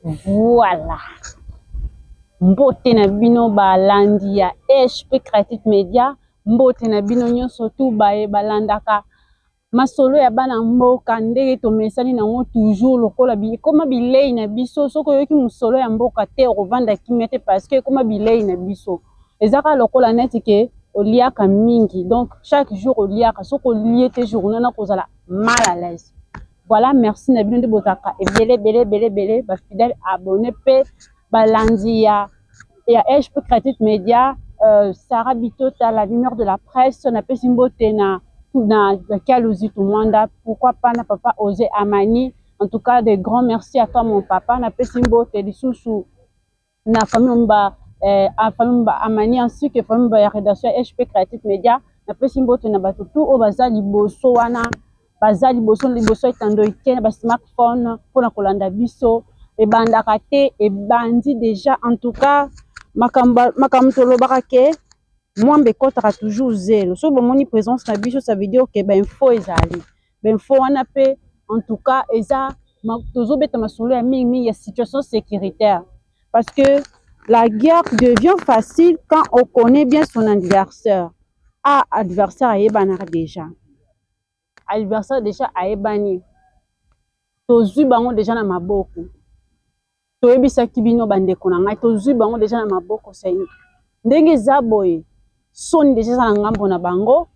Voilà. Mbote na bino balandi ya HP Creative Media, mbote na bino nyonso tu baye balandaka masolo ya bana mboka ndenge tomesani nango toujours lokola koma bilei na biso soko yoki musolo ya mboka te rovanda kimete parce que koma bilei na biso ezaka lokola neti ke oliaka mingi donc chaque jour oliaka soko liete journée na kozala mal à l'aise. Voilà, merci na bino de botaka ebele ba fidèle abonné pe balandi ya HP Creative Media, Sarah Bitota, la lumière de la presse, na pesimbo tena na Kaluzi Tumwanda, pourquoi pas na papa Osé Amani. En tout cas, de grands merci à toi mon papa, na pesimbo te lisusu na famille Amani ainsi que famille ya rédaction HP Creative Media, na pesimbo te na batutu o bazali boso wana bazali boso liboso etando ikena ba smartphone pona kolanda biso ebandaka te ebandi déjà. En tout cas makambo tolobaka ke mwambe kotaka toujours zéro so bomoni présence na biso ça veut dire que info ezali info wana pe en tout cas eza tozobeta masolo ya mingi ya situation sécuritaire parce que la guerre devient facile quand on connaît bien son adversaire. Adversaire ayebanaka déjà adversaire déjà ayebani tozwi bango déjà na maboko toyebisaki bino bandeko na ngai tozwi bango déjà na maboko saini ndenge eza boye soni déjà eza na ngambo na bango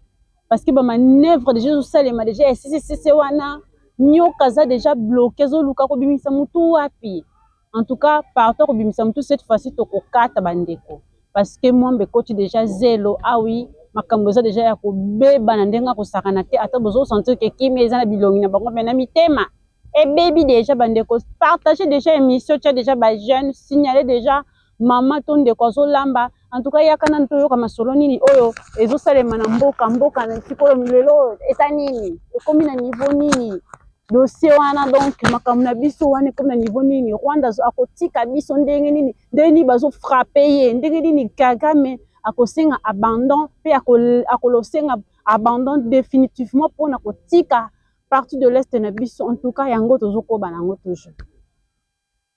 parce que bamanœuvre déjà ezosalema déjà esisisisi wana nyoka aza déjà bloqué ezoluka kobimisa mutu wapi. En tout cas partout kobimisa mutu cette fois-ci tokokata bandeko parce que mwambe ekoti déjà zelo awi makambo eza déjà ya kobeba na ndenge akosakana te ata bozosentir ke kimi eza na bilongi na bango mpe na mitema ebebi déjà bandeko. Partagez déjà émission tia déjà bajeune signaler déjà mama to ndeko azolamba. En tout cas yaka nani toyoka masolo nini oyo ezosalema na mboka na sikolo lelo eta nini ekomi na niveau nini dossier wana donc makambo na biso wana ekomi na niveau nini Rwanda akotika biso ndenge nini ndeni bazo frapper ye ndenge nini Kagame akosenga abandon pe akolosenga abandon définitivement pona kotika partie de l'est na biso. En tout cas yango tozokoba nango toujours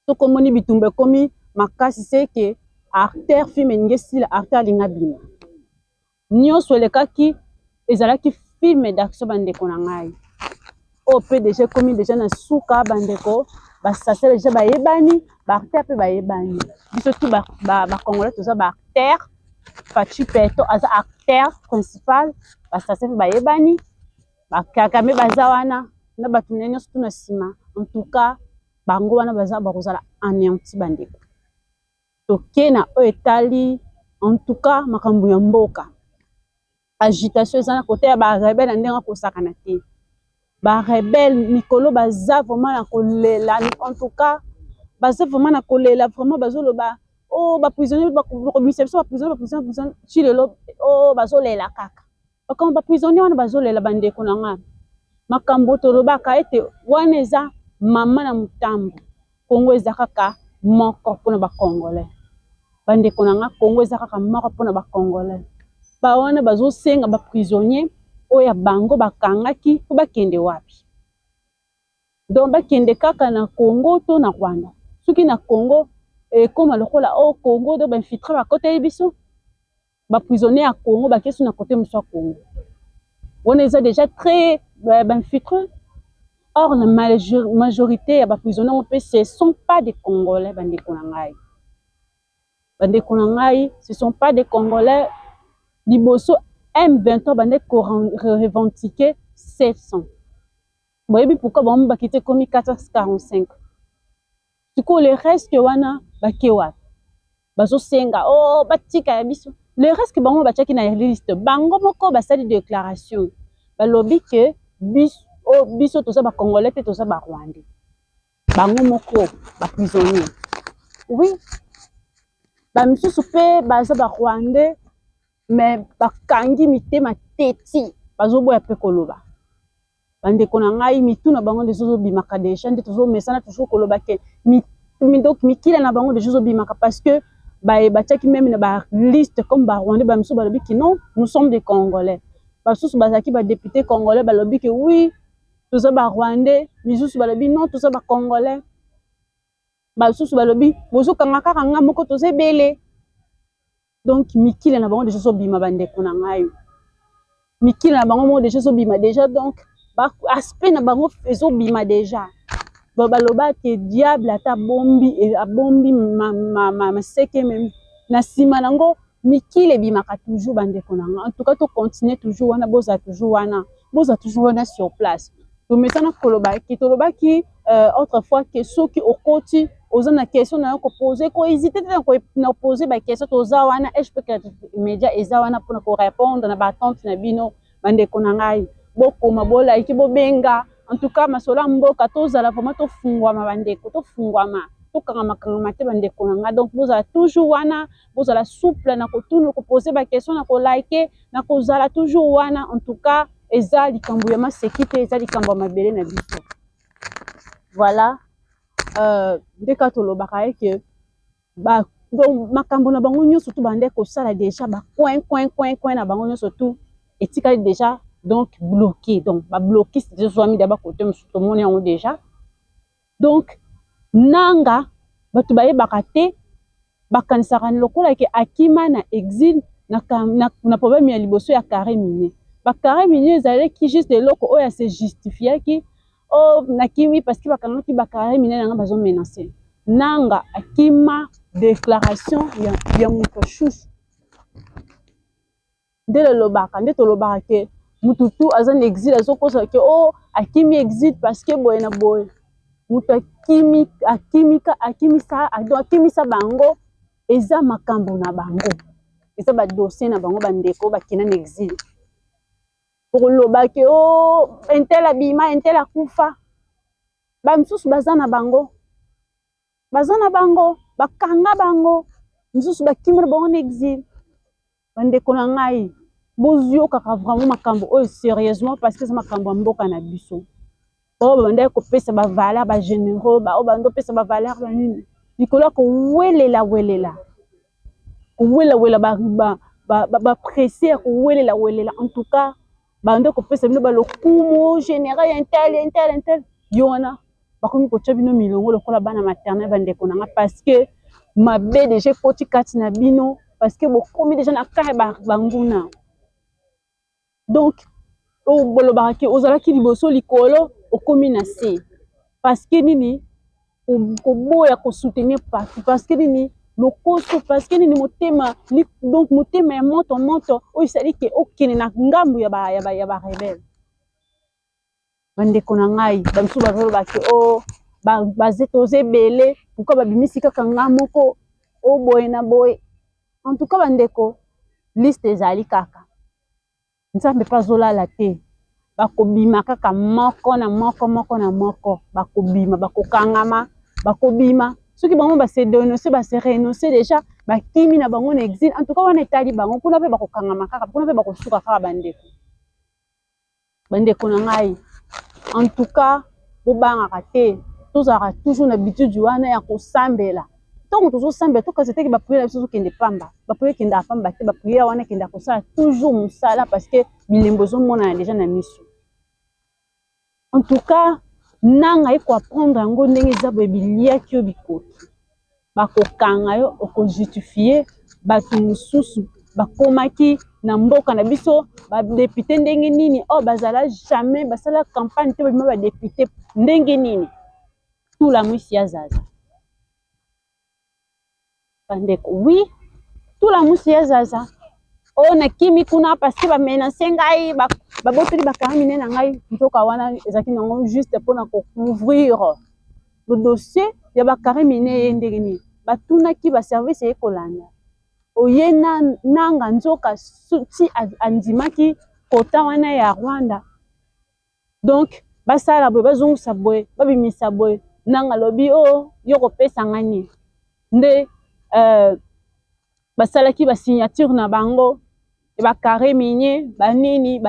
soko moni bitumba komi makasi c'est que artère film ngesila artère linga bima nyonso elekaki ezalaki film d'action bandeko na ngai o pe déjà komi déjà na suka bandeko basase déjà bayebani ba artère pe bayebani biso tu ba congolais toza ba artère Fachi Peto aza acteur principal basase pe bayebani bakakame baza wana na batu nyonso tu na sima. En tout cas bango wana baza bakozala anéanti bandeko tokena oyo etali. En tout cas makambo ya mboka agitation eza na kote ya barebele na ndenge akosakana te barebele mikolo baza vraiment na kolela. En tout cas baza vraiment na kolela vraiment bazoloba o baprisonnier bakomisa biso baprisonnier ci lelo o bazolela kaka bakambo baprisonnier wana bazolela bandeko na nga makambo tolobaka ete wana eza mama na mutambo Kongo eza kaka moko mpona bakongolais bandeko na nga Kongo eza kaka moko mpona bakongolais bawana bazosenga baprisonnier oyo bango bakangaki po bakende wapi donc bakende kaka na Kongo to na Rwanda soki na Kongo ekoma lokola o Kongo do bainfiltre bakoteli biso baprisonnier ya Kongo bakesu na kote mosu ya Kongo wana eza déjà très bainfiltre. Or la majorité ya baprisonniers mpe ce sont pas des Congolais bandeko na ngai bandeko na ngai ce sont pas des Congolais liboso M23 bandeko revendiquer 700 boyebi pourquoi bango bakite komi 445 sikoyo le reste wana bake wapi bazosenga o batika ya biso le reste bango batiaki na liste bango moko basali déclaration balobi ke biso toza bakongolais te toza barwandais bango moko baprisonnier oui bamisusu mpe baza barwandais mais bakangi mitema teti bazoboya mpe koloba bandeko na ngai mitu na bango deja ozobimaka deja nde tozomesana toujours koloba ke mikila na bango deja ozobimaka parce que batiaki même na baliste comme barwandais bamisusu balobi ke non nous sommes des Congolais basusu bazalaki badéputé congolais balobi ke oui toza barwandais misusu balobi non toza bacongolais basusu balobi bozokanga kaka nga moko toza ebele. Donc mikili na bango déjà ezobima bandeko na ngai, mikili na bango moko déjà ezobima déjà, donc aspect na bango ezobima déjà. Baloba ke diable ata abombi maseke même na nsima nango mikili ebimaka toujours bandeko na ngai. En tout cas to continuer toujours wana, boza toujours wana sur place. Tomesana kolobaki tolobaki autrefois que soki okoti oza na question na yo koposer ko hésiter na poser ba question toza wana HPK Media eza wana pour ko répondre na battente na bino bandeko na ngai. Bokoma bolaki bobenga. En tout cas masola mboka tozala vraiment tofungwama bandeko, tofungwama tokangama te bandeko na ngai. Donc bozala toujours wana, bozala souple na kotuna koposer ba question na ko like na kozala toujours wana. En tout cas eza likambo ya masekite, eza likambo ya mabele na biso. Voilà, ndeka tolobaka ke donc makambo na bango nyonso tu bande kosala déjà ba coin na bango nyonso tu etikali déjà donc bloqué. Donc ba bloqué c'est déjà mis d'abord côté musu to moni yango déjà. Donc nanga batu bayebaka te bakanisaka lokola ke akima na exil na problème ya liboso ya carré minier. Ba carré minier ezali ki juste eloko oyo se justifier ki oh nakimi parce que bakangaki ba carré minier nanga bazo menacer. Nanga akima déclaration ya muto chouche. Nde tolobaka ke mutu tu aza na exil azokosa ke oh akimi exil parce que boye na boye. Mutu akimisa bango eza makambo na bango. Eza ba dossier na bango bandeko bakina na exil. Pour loba ke oh intel abima intel akufa. Ba msusu baza na bango. Bakanga bango. Msusu bakimra bango na exil. Bandeko na ngai bozio kaka vraiment makambo oyo sérieusement parce que c'est makambo mboka na biso. Oh bande ko pesa ba valeur ba généraux ba o bando pesa ba valeur ba nini. Nikola ko welela ba presser ko welela en tout cas bande ko pesa bino ba lokumo général intel yona bakomi ko tchabino milongo lokola bana maternelle bandeko na nga parce que mabe déjà koti kati na bino parce que bokomi déjà na kare banguna. Donc o bolobaki ozalaki liboso likolo okomi na se parce que nini koboya ko soutenir partout parce que nini lokoso parce que nini motema donc motema ya moto oyo sali ke okene na ngambu ya ba rebelle bandeko na ngai bamsu bazolobaki o bazetoze ebele pourquoi babimisi kaka nga moko o boye na boye. En tout cas bandeko liste ezali kaka nzambe pa zolala te bakobima kaka moko na moko bakobima bakokangama bakobima soki bango base dénoncer base renoncer déjà bakimi na bango na exil. En tout cas wana etali bango kuna pe bakokangama kaka kuna pe bakosuka kaka bandeko na ngai. En tout cas bobangaka te tozalaka toujours na habitude wana ya kosambela. Donc tozosambela tokasi teki bapriere na biso tokende pamba bapriere kende apamba te bapriere wana kende akosala toujours mosala parce que bilembo ezomonana déjà na miso. En tout cas nanga eko apprendre yango ndenge eza boye biliaki yo bikoki bakokanga yo okojustifie bato mosusu bakomaki na mboka na biso badepute ndenge nini oyo bazala jamais basala campagne te babima badepute ndenge nini tula mwisi ya zaza bandeko. Oui tula mwisi ya zaza oyo nakimi kuna parce que bamenance ngai baboteli bakanga mine na ngai ntoka wana ezalaki nango juste mpona kocouvrir le dossier ya bakare mine ye ndenge nini batunaki baservice ye kolanda oye nanga nzoka ti andimaki kota wana ya Rwanda. Donc basala boye bazongisa boye babimisa boye nanga lobi o yo kopesa ngani nde basalaki basignature na bango bakare minier banini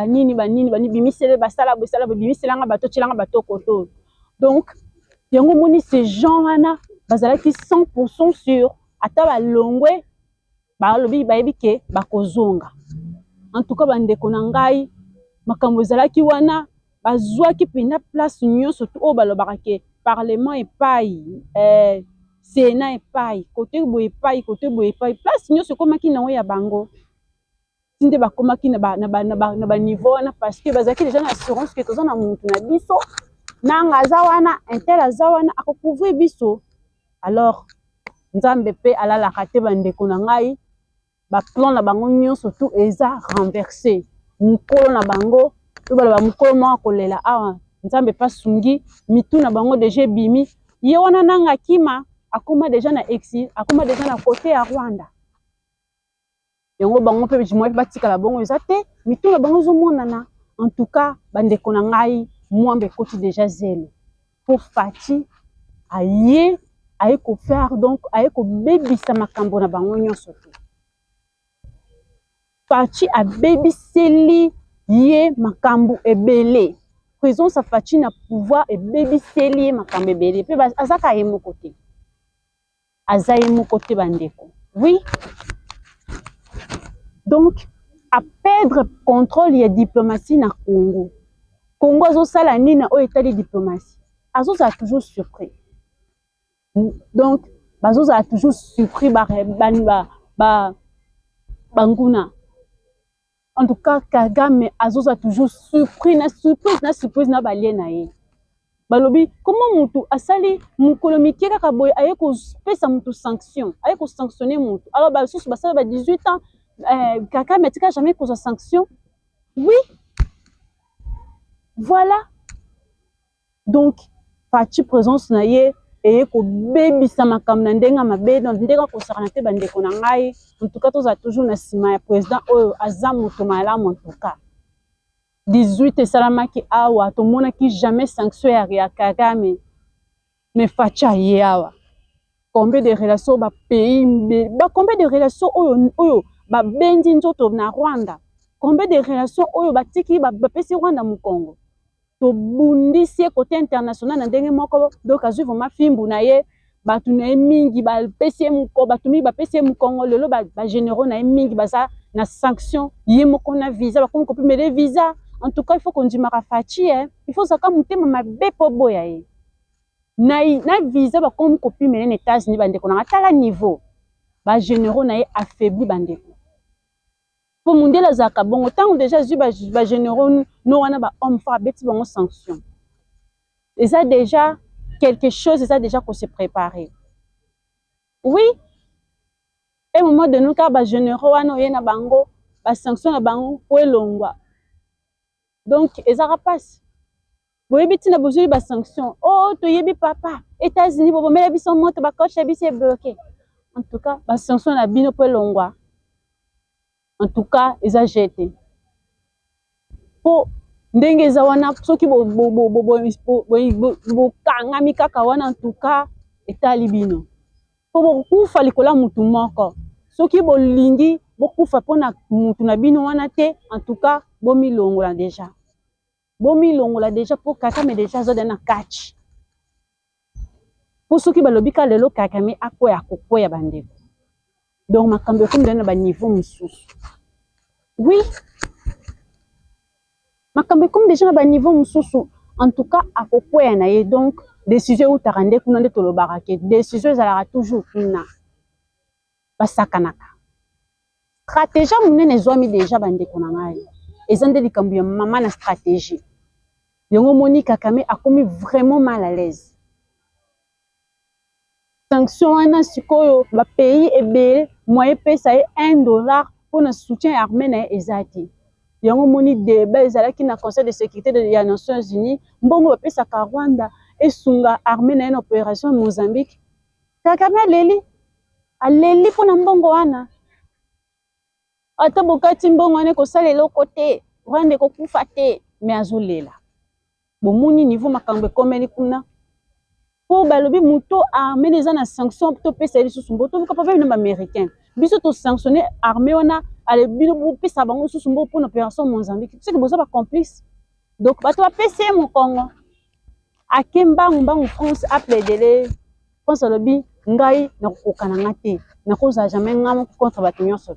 bimisele basala bimiselanga bato tilanga bato koto. Donc yango moni ces gens wana bazalaki 100% sûr ata balongwe balobi bayebi ke bakozonga. En tout cas bandeko na ngai makambo ezalaki wana bazwaki pena place nyonso tu oyo balobaka ke parlement epai Sénat epai, côté boye epai, côté boye epai. Place nyonso komaki na ya bango. Tinde bakomaki na niveau wana parce que bazaki déjà na assurance que toza na mutu na biso. Nanga aza wana, intel aza wana akocouvrir biso. Alors Nzambe pe alalaka te bandeko na ngai. Ba plan na bango nyonso tout eza renversé. Mukolo na bango, to bala ba mukolo moko kolela awa. Nzambe pa sungi, mitu na bango déjà bimi. Ye wana nanga kima akoma déjà na exil, akoma déjà na côté ya Rwanda. Yango bango pe bijimo batika la bango ezate, mitu na bango zo monana. En tout cas, bandeko na ngai, mwambe koti déjà zelo. Pour Fati aye ko faire donc aye ko bebisa makambo na bango nyonso tout. Fati a bebiseli ye makambo ebele. Présence à Fati na pouvoir et bebiseli ye makambo ebele. Pe azaka ye moko te. Aza ye moko te bandeko. Oui. Donc à perdre contrôle ya diplomatie na Congo. Congo azo sala nini na o état de diplomatie. Azo a toujours surpris. Donc bazo a toujours surpris banguna. En tout cas, Kagame azoza toujours surpris na surprise na baliena ye. Balobi, comment mutu asali mukolo mikeka kaboy aye ko pesa mutu sanction, aye ko sanctionner mutu. Alors ba sous basala ba 18 ans, Kagame tika jamais ko sanction. Oui. Voilà. Donc, Fati présence na ye et ko bebisa makambo na ndenga mabe dans ndenga ko saranate bandeko na ngai. En tout cas, tous a toujours na sima ya président Azam Mutomalamu en tout cas. 18 et salamaki awa to mona ki jamais sanction ya Kagame. Mais Fati ye awa. Combien de relations ba pays combien de relations oyo ba bendi nzoto na Rwanda. Combien de relations oyo ba tiki ba pesi Rwanda mu Congo. To bundisi côté international na ndenge moko donc azui vraiment fimbu na ye batu na mingi ba pesi muko batu mi ba pesi mu Congo lelo ba généraux na mingi baza na sanction ye moko na visa ba comme kopime les visa. En tout cas il faut qu'on dise Fati il faut ça comme mutema mabe po boya ye na visa ba comme kopime les États-Unis bandeko na tala niveau ba généraux na ye affaibli bandeko. Pour mondial azaka bon autant déjà ju ba généraux no wana ba homme fort beti bango sanction. Et ça déjà quelque chose et ça déjà qu'on se préparer. Oui. Et au moment de nous ka ba généraux wana yena bango ba sanction na bango po elongwa. Donc ezara passe. Boye biti na besoin ba sanction. Oh to yebi papa États-Unis bo mela biso moto ba coach bisi bloqué. En tout cas ba sanction na bino po elongwa. En tout cas, ils ont jeté. Pour ndenge za wana soki bo kangami kaka wana en tout cas etali bino. Pour kufa likola mutu moko. Soki bo lingi bo kufa pona mutu na bino wana te en tout cas bo milongola déjà. Bo milongola déjà pour Kagame déjà zo na catch. Pour soki balobika lelo Kagame akoya kokoya bandeko. Donc makambo comme dans ba niveau mususu. Oui. Makambo comme déjà ba niveau mususu en tout cas akokoya na ye donc décision ou tarande kuna nde tolobaka ke décision ezalaka toujours kuna basakanaka. Stratégie munene zwami déjà bandeko na ngai. Ezande likambo ya mama na stratégie. Yongo moni Kagame akomi vraiment mal à l'aise. Sanction wana sikoyo ba pays ebele moyen pesa ye $1 pour le soutien armé na ezati. Yango moni débat ezalaki na Conseil de sécurité des Nations Unies mbongo ba pesa ka Rwanda esunga armé na une opération Mozambique. Kagame aleli pona mbongo wana. Ata bokati mbongo wana ko salela côté Rwanda ko kufa te mais azolela. Bomoni niveau makambo komeli kuna. Pour balobi muto armé les na sanction to pesa eli susumbo to ka pa na américain. Biso to sanctionner armée wana ale bino bu pesa bango susumbo pour une opération Mozambique. C'est que boza ba complice. Donc bato ba pesa mu Congo. Akemba mbangu France appelé France lobi ngai na kokana ngate. Na koza jamais ngam contre bato nyonso.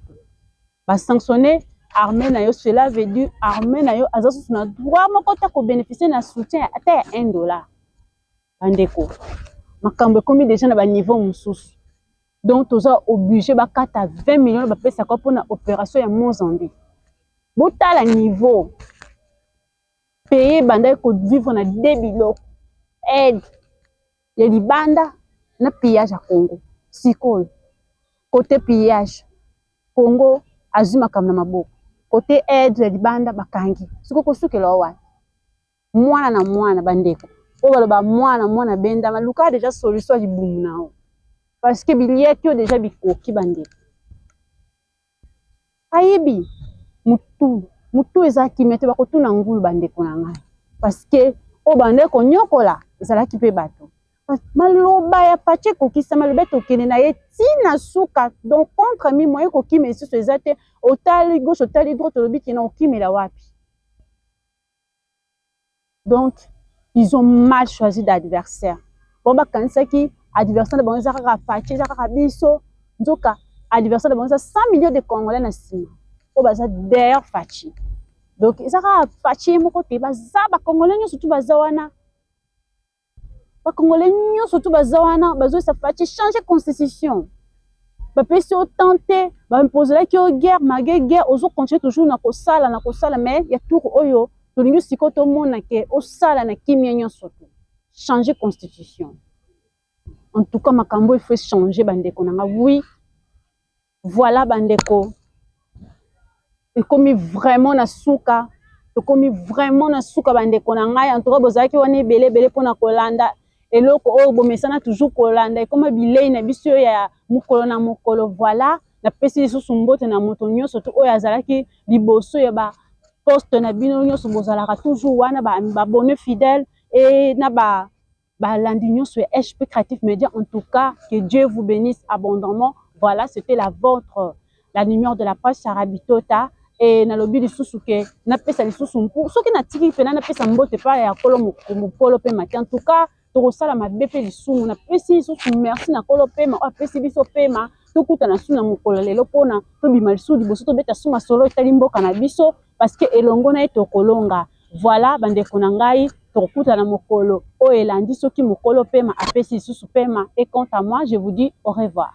Ba sanctionner armée na yo cela veut dire armée na yo azasu na droit moko ta ko bénéficier na soutien ata $1. Bandeko. makambo komi déjà na ba niveau mususu. Donc tu es obligé ba kata 20 millions ba pesa ko pour na opération ya Mozambique. Botala niveau payer banda ko vivre na débilo aide ya libanda na pillage à Congo. Sikoyo côté pillage Congo azuma kamna maboko. Côté aide ya libanda bakangi. Siko sukela wa. Mwana na mwana bandeko. O baloba mwana benda maluka déjà solution ya libumu nao. Parce que billet yo déjà bikoki bandeko. Ayebi mutu ezaki mete bakotuna ngulu bandeko na ngai. Parce que o bandeko nyokola ezalaki pe bato. Maloba ya pache kokisa maloba tokene na ye tina suka donc contre mi moyen kokime isusu ezate otali gauche otali droite lobi kina okimela wapi. Donc ils ont mal choisi d'adversaire. Bon bakanisaki adversaire de bango ezaka pache ezaka biso nzoka adversaire de bango 100 millions de Congolais na sima. O baza derrière Fachi. Donc ezaka Fachi moko te baza ba Congolais nyo surtout baza wana. Ba Congolais nyo surtout baza wana bazo sa Fachi changer constitution. Ba pesi o tenter ba imposer la ki o guerre malgré guerre ozo continuer toujours na kosala mais ya tour oyo to lingi sikoto mona ke o sala na kimia nyo surtout. Changer constitution. En tout cas makambo il faut changer bandeko na oui. Voilà bandeko. Et comme vraiment na suka, comme vraiment na suka bandeko na ngai en tout cas bozaki wana belé pona kolanda eloko o bomesana toujours kolanda et comme bilei na biso ya mukolo na mukolo voilà na pesi lisusu mbote na moto nyonso to oyo azalaki liboso ya ba poste na bino nyonso bozalaka toujours wana ba abonné fidèle et na ba landi nyonso ya HP Creative Media. En tout cas que Dieu vous bénisse abondamment. Voilà, c'était la numéro de la page Sarah Bitota. Et na lobi lisusu ke na pesa lisusu mpu soki na tiki pena na pesa mbote pa ya kolo mokolo pe mati en tout cas to sala mabe pe lisumu na pesi lisusu merci na kolo pe ma pesi biso pe ma to kuta na suna mokolo lelo pona to bima lisusu liboso to beta suma solo etali mboka na biso parce que elongo na eto kolonga voilà bandeko na ngai to kuta na mokolo o elandi soki mokolo pe ma apesi lisusu pe ma et quant à moi je vous dis au revoir.